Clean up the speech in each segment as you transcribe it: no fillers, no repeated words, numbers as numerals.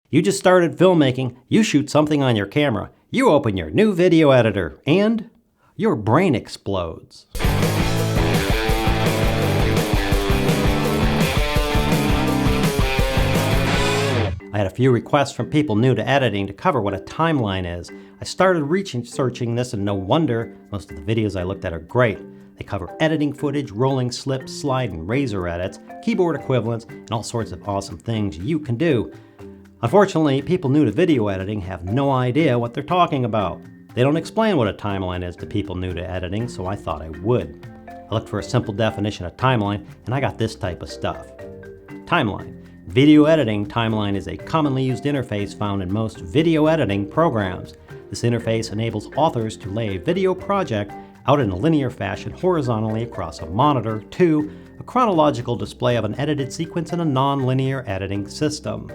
You just started filmmaking, you shoot something on your camera, you open your new video editor, and your brain explodes. I had a few requests from people new to editing to cover what a timeline is. I started researching this, and no wonder most of the videos I looked at are great. They cover editing footage, rolling slip, slide, and razor edits, keyboard equivalents, and all sorts of awesome things you can do. Unfortunately, people new to video editing have no idea what they're talking about. They don't explain what a timeline is to people new to editing, so I thought I would. I looked for a simple definition of timeline, and I got this type of stuff. Timeline. Video editing timeline is a commonly used interface found in most video editing programs. This interface enables authors to lay a video project out in a linear fashion horizontally across a monitor to a chronological display of an edited sequence in a non-linear editing system.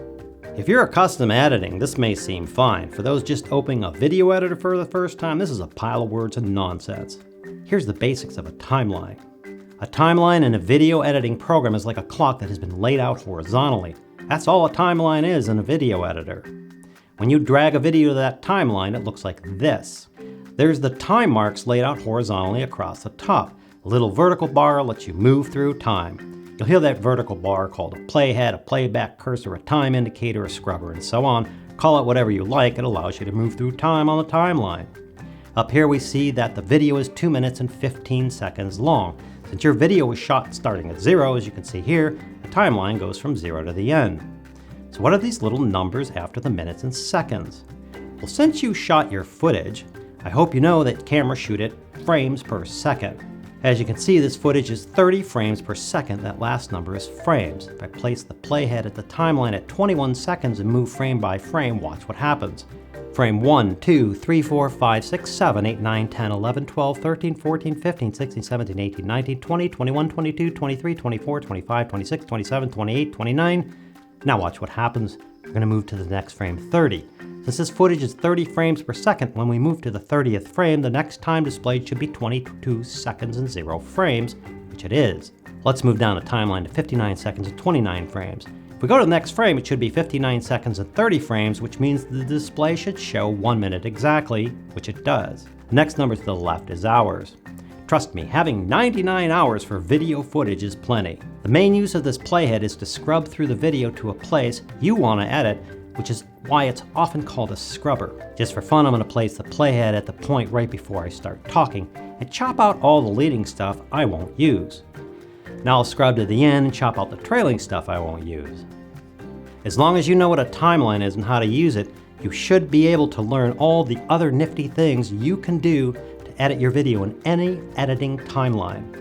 If you're accustomed to editing, this may seem fine. For those just opening a video editor for the first time, this is a pile of words and nonsense. Here's the basics of a timeline. A timeline in a video editing program is like a clock that has been laid out horizontally. That's all a timeline is in a video editor. When you drag a video to that timeline, it looks like this. There's the time marks laid out horizontally across the top. A little vertical bar lets you move through time. You'll hear that vertical bar called a playhead, a playback cursor, a time indicator, a scrubber, and so on. Call it whatever you like, it allows you to move through time on the timeline. Up here we see that the video is 2 minutes and 15 seconds long. Since your video was shot starting at 0, as you can see here, the timeline goes from 0 to the end. So what are these little numbers after the minutes and seconds? Well, since you shot your footage, I hope you know that cameras shoot at frames per second. As you can see, this footage is 30 frames per second. That last number is frames. If I place the playhead at the timeline at 21 seconds and move frame by frame, watch what happens. Frame 1, 2, 3, 4, 5, 6, 7, 8, 9, 10, 11, 12, 13, 14, 15, 16, 17, 18, 19, 20, 21, 22, 23, 24, 25, 26, 27, 28, 29. Now watch what happens. We're going to move to the next frame, 30. Since this footage is 30 frames per second, when we move to the 30th frame, the next time displayed should be 22 seconds and 0 frames, which it is. Let's move down the timeline to 59 seconds and 29 frames. If we go to the next frame, it should be 59 seconds and 30 frames, which means the display should show 1 minute exactly, which it does. The next number to the left is hours. Trust me, having 99 hours for video footage is plenty. The main use of this playhead is to scrub through the video to a place you want to edit, which is why it's often called a scrubber. Just for fun, I'm going to place the playhead at the point right before I start talking and chop out all the leading stuff I won't use. Now I'll scrub to the end and chop out the trailing stuff I won't use. As long as you know what a timeline is and how to use it, you should be able to learn all the other nifty things you can do to edit your video in any editing timeline.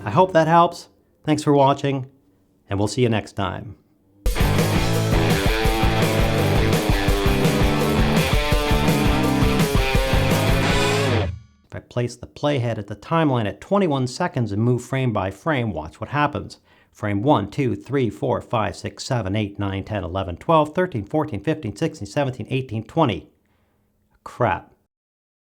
I hope that helps. Thanks for watching, and we'll see you next time. If I place the playhead at the timeline at 21 seconds and move frame by frame, watch what happens. Frame 1, 2, 3, 4, 5, 6, 7, 8, 9, 10, 11, 12, 13, 14, 15, 16, 17, 18, 20. Crap.